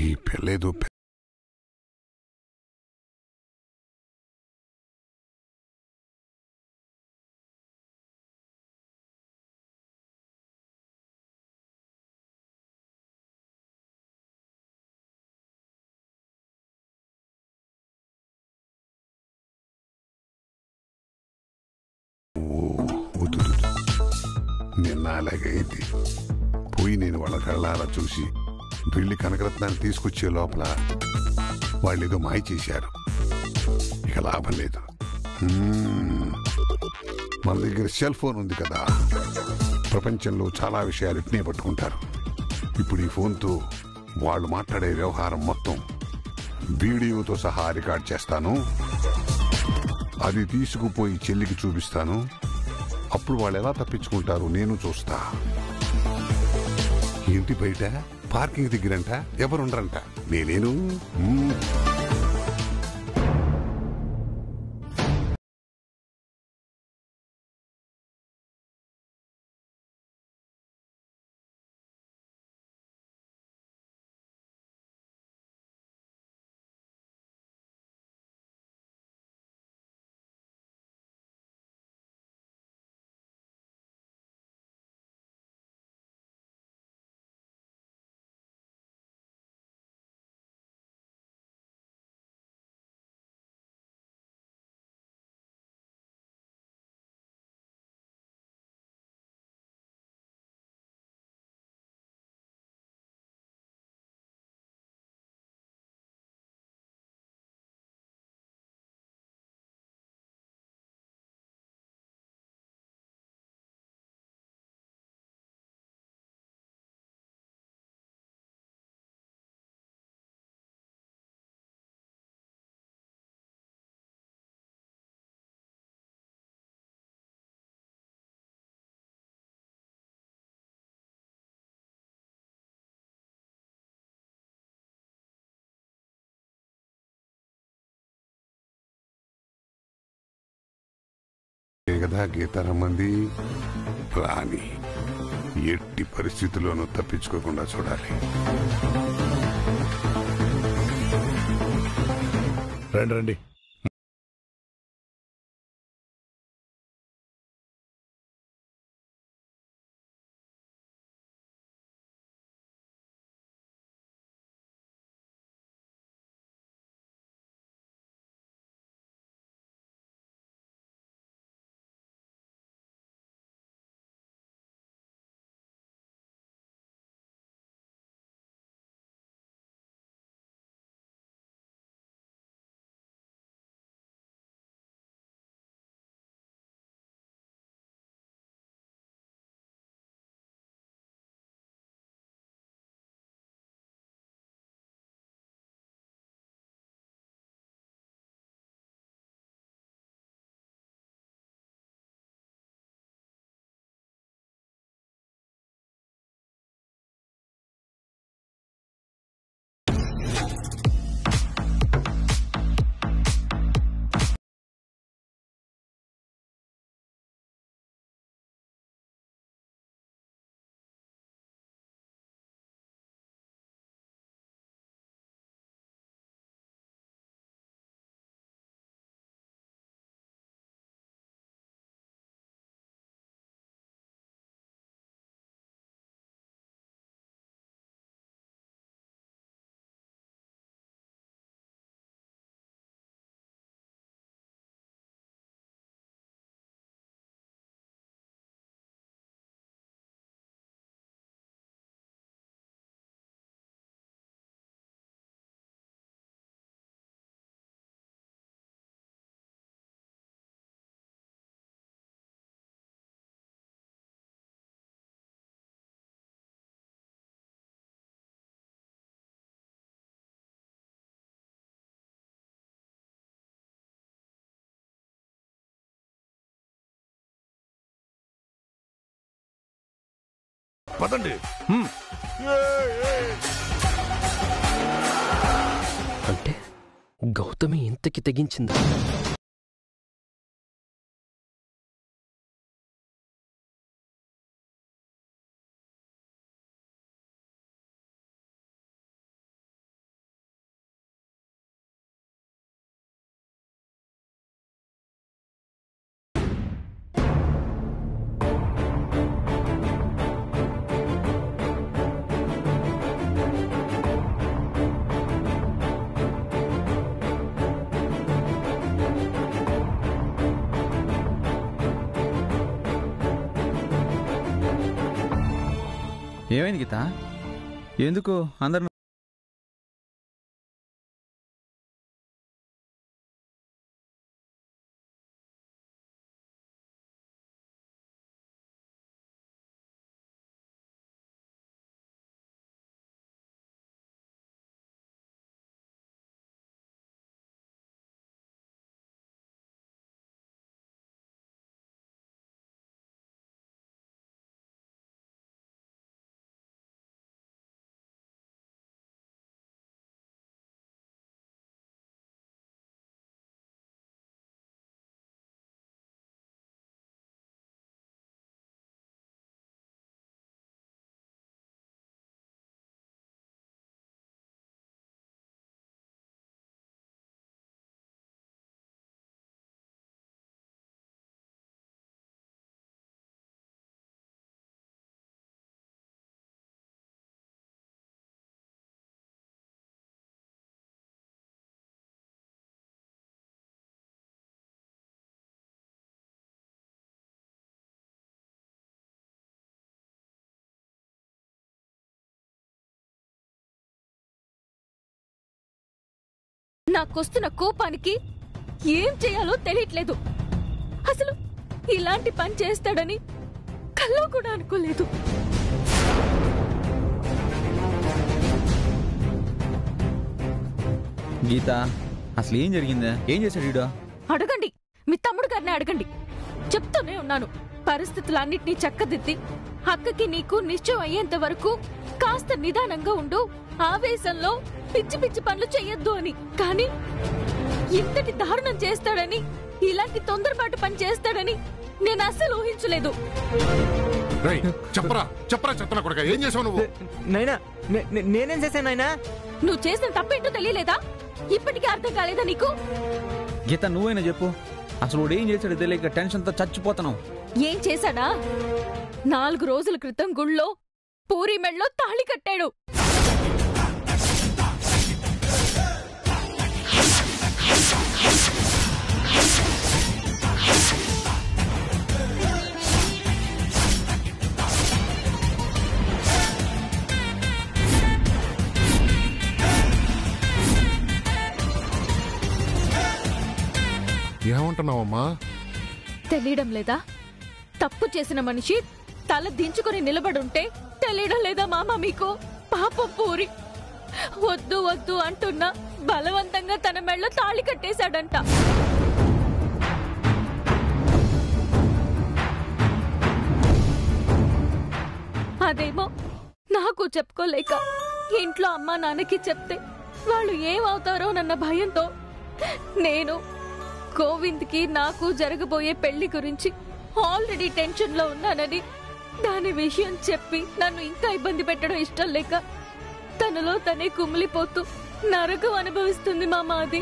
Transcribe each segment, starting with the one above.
ఈ పెళ్ళేదో నిన్న అలాగైంది. పోయి నేను వాళ్ళ కళ్ళారా చూసి పెళ్లి కనకరత్నాన్ని తీసుకొచ్చే లోపల వాళ్ళేదో మాయ చేశారు. ఇక లాభం లేదు. మన దగ్గర సెల్ ఫోన్ ఉంది కదా, ప్రపంచంలో చాలా విషయాలు ఇట్నే పట్టుకుంటారు. ఇప్పుడు ఈ ఫోన్తో వాళ్ళు మాట్లాడే వ్యవహారం మొత్తం వీడియోతో సహా రికార్డ్ చేస్తాను. అది తీసుకుపోయి చెల్లికి చూపిస్తాను. అప్పుడు వాళ్ళు ఎలా తప్పించుకుంటారు నేను చూస్తా. ఇంటి బయట పార్కింగ్ దగ్గరంట ఎవరుండరంట, నేనేను. కదా గీతారమ్మంది, రాణి ఎట్టి పరిస్థితుల్లోనూ తప్పించుకోకుండా చూడాలి. రండి రండి. పదండి. అంటే గౌతమి ఇంతకి తెగించిందా? ఏమైంది గీత? ఎందుకు అందరు నాకొస్తున్న కోపానికి ఏం చేయాలో తెలియట్లేదు. అసలు ఇలాంటి పని చేస్తాడని కల్లో కూడా అనుకోలేదు. గీత, అసలు ఏం జరిగిందా? ఏం చేశాడు వీడు? అడగండి, మీ తమ్ముడు గారిని అడగండి. చెప్తూనే ఉన్నాను, పరిస్థితులన్నిటినీ చక్కదిద్ది అక్కకి నీకు నిశ్చయం అయ్యేంత వరకు కాస్త నిదానంగా ఉండు, ఆవేశంలో పిచ్చి పిచ్చి పనులు చెయ్యొద్దు అని. కానీ ఇంతటి దారుణం చేస్తాడని, ఇలాంటి తొందరపాటు పని చేస్తాడని నేను అస్సలు ఊహించలేదు. చెప్పరా చెప్పరా చెత్తన కొడుక, ఏం చేసావు నువ్వు? నైనా నేనేం చేశాను నాయనా? నువ్వు చేసిన తప్పేంటో తెలియలేదా? ఇప్పటికీ అర్థం కాలేదా నీకు? గీత, నువ్వైనా చెప్పు, అసలు వాడు ఏం చేశాడు తెలియక టెన్షన్తో చచ్చిపోతున్నావు. ఏం చేశాడా? 4 రోజుల క్రితం గుళ్ళో పూరి మెళ్ళో తాళి కట్టాడు. ఏమంటున్నావమ్మా? తెలియడం లేదా? తప్పు చేసిన మనిషి తల దించుకొని నిలబడుంటే తెలియడం లేదా మామ మీకు? పాపం పూరి వద్దు వద్దు అంటున్నా బలవంతంగా తన మెళ్ళ తాళి కట్టేశాడంట. అదేమో నాకు చెప్పుకోలేక ఇంట్లో అమ్మా నాన్నకి చెప్తే వాళ్ళు ఏమవుతారోనన్న భయంతో నేను గోవింద్కి నాకు జరగబోయే పెళ్లి గురించి ఆల్రెడీ టెన్షన్ లో ఉన్నానని దాని విషయం చెప్పి నన్ను ఇంకా ఇబ్బంది పెట్టడం ఇష్టం లేక తనలో తనే కుమిలిపోతూ నరకం అనుభవిస్తుంది మామ. అది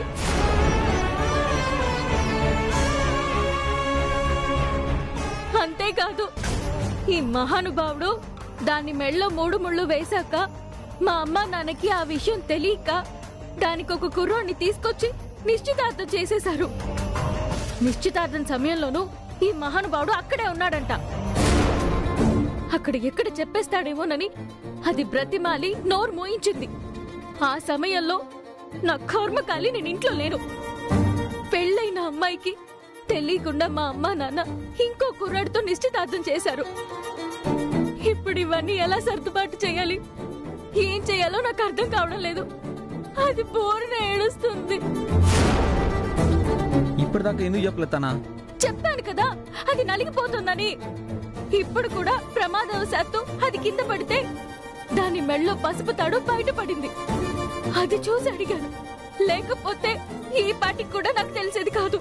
అంతేకాదు, ఈ మహానుభావుడు దాని మెళ్ళో 3 ముళ్ళు వేశాక మా అమ్మ నాన్నకి ఆ విషయం తెలియక దానికి ఒక కుర్రోడిని తీసుకొచ్చి నిశ్చితార్థం చేసేశారు. నిశ్చితార్థం సమయంలోనూ ఈ మహానుభావుడు అక్కడే ఉన్నాడంట. అక్కడ ఎక్కడ చెప్పేస్తాడేమోనని అది బ్రతిమాలి నోరు మోయించింది. ఆ సమయంలో నా కర్మకాలి నేను ఇంట్లో లేను. పెళ్ళైన అమ్మాయికి తెలియకుండా మా అమ్మ నాన్న ఇంకో కుర్రాడితో నిశ్చితార్థం చేశారు. ఇప్పుడు ఇవన్నీ ఎలా సర్దుబాటు చేయాలి, ఏం చేయాలో నాకు అర్థం కావడం లేదు. అది పూర్ణ ఏడుస్తుంది. ఇప్పటిదాకా ఎందుకు చెప్పలేతానా? చెప్పాను కదా, అది నలిగిపోతుందని. ఇప్పుడు కూడా ప్రమాదవశాత్తు అది కింద పడితే దాని మెళ్ళో పసుపు తాడు బయటపడింది. అది చూసి అడిగాను, లేకపోతే ఈ పాటికి కూడా నాకు తెలిసేది కాదు.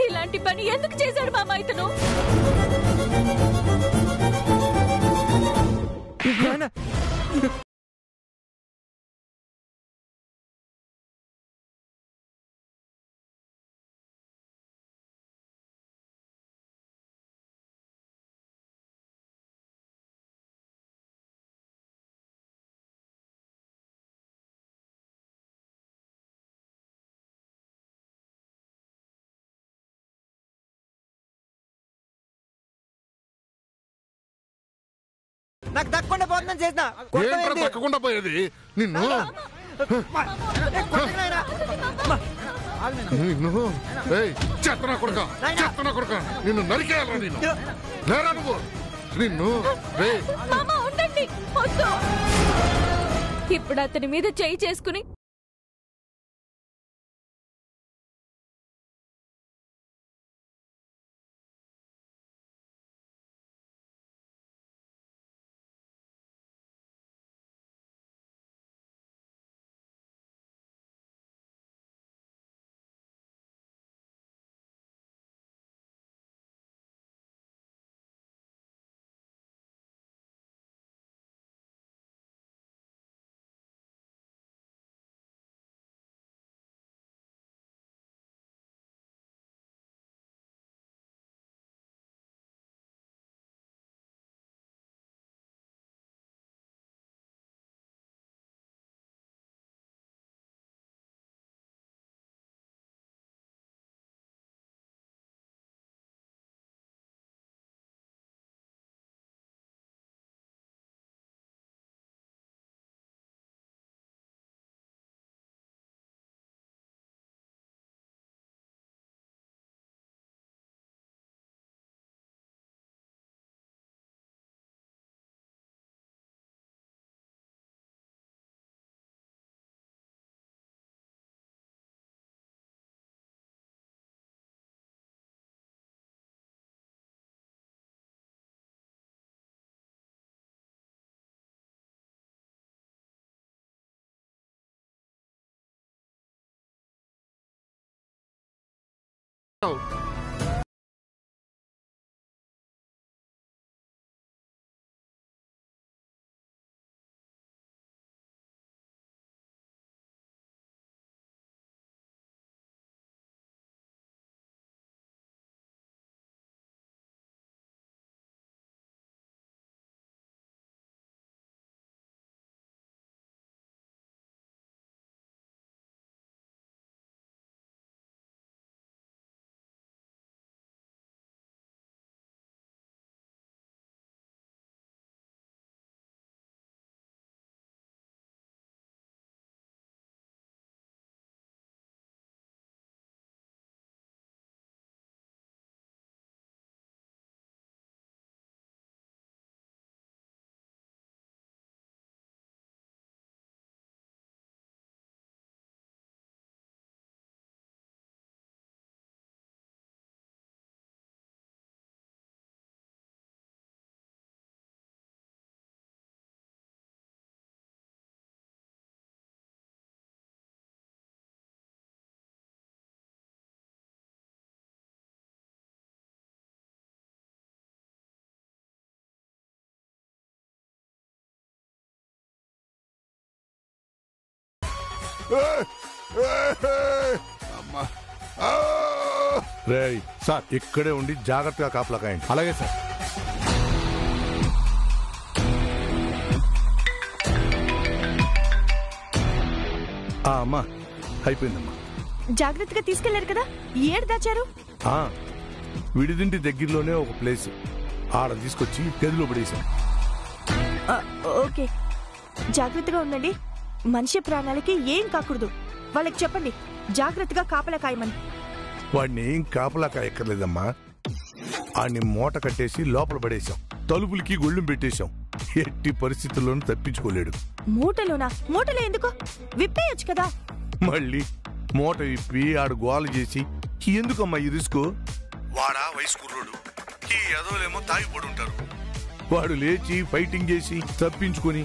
ఇలాంటి పని ఎందుకు చేశాడు మామ ఇతను? నాకు దక్కకుండా పోతుందని చేసిన ఏంట్రా దక్కకుండా పోయేది నిన్ను నిన్ను చెత్తనా కొడుక చెత్తనా కొడుక నిన్ను నరికేయాలరా నిన్ను లేరా నువ్వు నిన్ను మామ ఉండండి వద్దు. ఇప్పుడు అతని మీద చేయి చేసుకుని రేయ్ సార్ ఇక్కడే ఉండి జాగ్రత్తగా కాపలా కాయండి. అలాగే సార్. అమ్మా అయిపోయిందమ్మా. జాగ్రత్తగా తీసుకెళ్లారు కదా, ఏడు దాచారు? విడిదింటి దగ్గరలోనే ఒక ప్లేస్, ఆడ తీసుకొచ్చి గదిలో పడేసాం. ఓకే, జాగ్రత్తగా ఉండండి. మనిషి ప్రాణాలకి ఏం కాకూడదు. వాళ్ళకి చెప్పండి జాగ్రత్తగా కాపలా కాయమని. వాడిని ఏం కాపలా కాయక్కర్లేదమ్మా, ఆడిని మూట కట్టేసి లోపల పడేశాం, తలుపులకి గొళ్ళెం పెట్టేశాం. ఎట్టి పరిస్థితుల్లోనూ తప్పించుకోలేడు. మూటలోనా? మూటలో ఎందుకు? విప్పేయచ్చు కదా. మళ్ళీ మూట విప్పి ఆడు గోల చేసి ఎందుకమ్మా ఈ రిస్క్? వాడా వయసు కుర్రోడు, ఈ ఎదవలేమో తాగిపడి ఉంటారు. వాడు లేచి ఫైటింగ్ చేసి తప్పించుకొని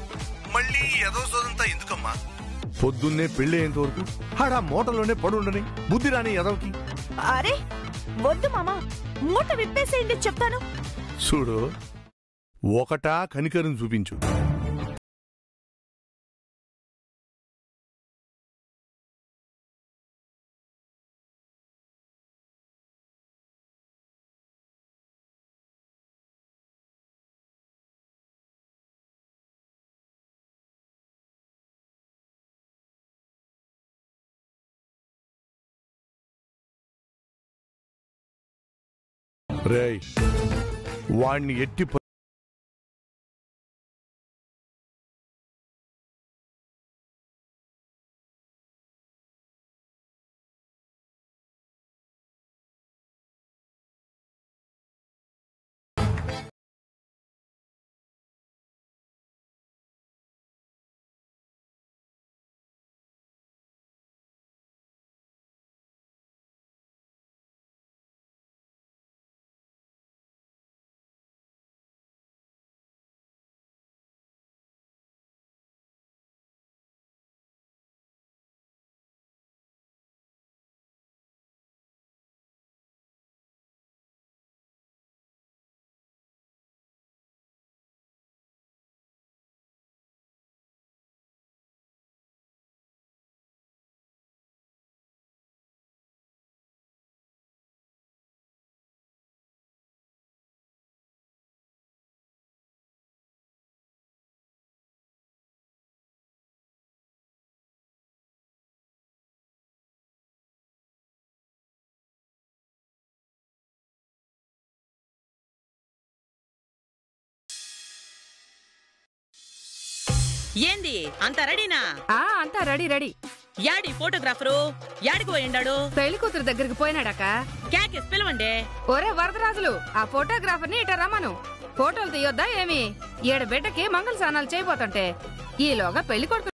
మళ్ళీ ఎదవ సోదంతా ఎందుకమ్మా? పొద్దున్నే పెళ్ళయ్యేంత వరకు ఆడా మూటలోనే పడుండని బుద్ధి రాని ఎదవకి. అరే వద్దు మామా, మూట విప్పేసేయండి చెప్తాను. చూడు, ఒకటా కనికరం చూపించు. రేయ్ వాణ్ణి ఎట్టి ఏంది అంత రెడీనా? అంతా రెడీ. యాడి ఫోటోగ్రాఫరు యాడికి పోయిండాడు? పెళ్లి కూతురు దగ్గరికి పోయినాడక. క్యాకేసి పిలవండి. ఒరే వరదరాజులు, ఆ ఫోటోగ్రాఫర్ ని ఇట రమ్మను. ఫోటోలు తీయొద్దా ఏమి? ఏడ బిడ్డకి మంగళ స్నానాలు చేయబోతుంటే ఈలోగా పెళ్లి కొడుకు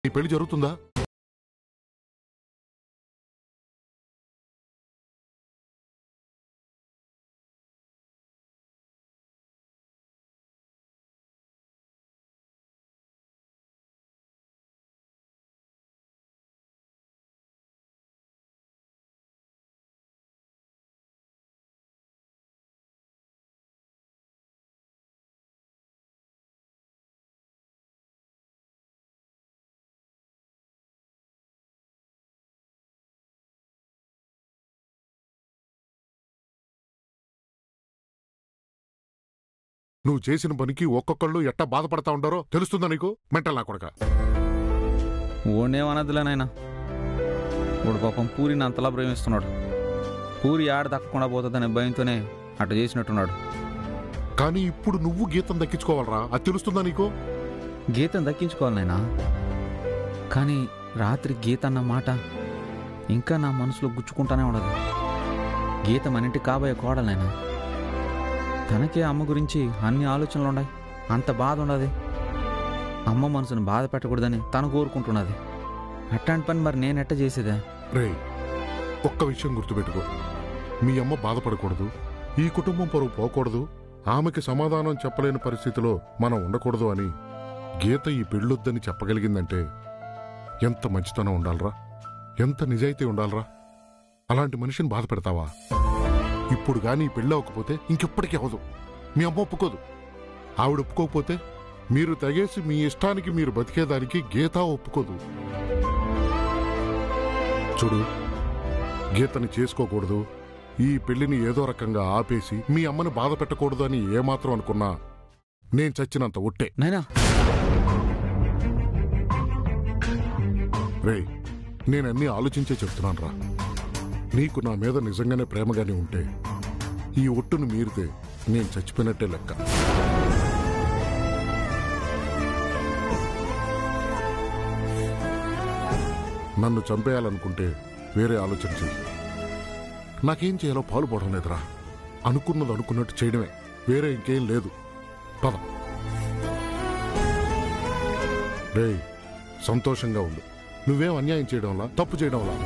ఈ పెళ్లి జరుగుతుందా? నువ్వు చేసిన పనికి ఒక్కొక్కళ్ళు ఎట్టా బాధపడతా ఉండారో తెలుస్తుందా నీకు? మెంటల్ నా కొడక. ఓనేమనద్దులేనాయన. ఇప్పుడు పాపం పూరిని అంతలా ప్రేమిస్తున్నాడు. పూరి ఆడ దక్కకుండా పోతుందనే భయంతోనే అట్లా చేసినట్టున్నాడు. కానీ ఇప్పుడు నువ్వు గీతం దక్కించుకోవాలరా, అది తెలుస్తుందా నీకు? గీతం దక్కించుకోవాలి నాయనా. కానీ రాత్రి గీత అన్న మాట ఇంకా నా మనసులో గుచ్చుకుంటానే ఉండదు. గీత మన ఇంటికి కాబోయే కోడలైనా తనకే అమ్మ గురించి అన్ని ఆలోచనలు ఉన్నాయి. అంత బాధ ఉండదు. అమ్మ మనసును బాధ పెట్టకూడదని తను కోరుకుంటున్నది. అట్లాంటి పని మరి నేనెట్ట చేసేదా? రే, ఒక్క విషయం గుర్తుపెట్టుకో. మీ అమ్మ బాధపడకూడదు, ఈ కుటుంబం పరువు పోకూడదు, ఆమెకి సమాధానం చెప్పలేని పరిస్థితిలో మనం ఉండకూడదు అని గీత ఈ పెళ్ళొద్దని చెప్పగలిగిందంటే ఎంత మంచితనం ఉండాలరా, ఎంత నిజాయితీ ఉండాలరా. అలాంటి మనిషిని బాధ పెడతావా? ఇప్పుడు గానీ పెళ్ళి అవ్వకపోతే ఇంకెప్పటికీ అవదు. మీ అమ్మ ఒప్పుకోదు. ఆవిడ ఒప్పుకోకపోతే మీరు తెగేసి మీ ఇష్టానికి మీరు బతికేదానికి గీత ఒప్పుకోదు. చూడు, గీతని చేసుకోకూడదు, ఈ పెళ్లిని ఏదో రకంగా ఆపేసి మీ అమ్మని బాధ పెట్టకూడదు అని ఏమాత్రం అనుకున్నా నేను చచ్చినంత ఒట్టే. రే, నేనన్నీ ఆలోచించే చెప్తున్నాను రా. నీకు నా మీద నిజంగానే ప్రేమగానే ఉంటే ఈ ఒట్టును మీరితే నేను చచ్చిపోయినట్టే లెక్క. నన్ను చంపేయాలనుకుంటే వేరే ఆలోచన చెయ్యి. నాకేం చేయాలో పాలుపోవడం లేదురా. అనుకున్నది అనుకున్నట్టు చేయడమే, వేరే ఇంకేం లేదు. పద. రే, సంతోషంగా ఉండు. నువ్వేం అన్యాయం చేయడంలా, తప్పు చేయడంలా.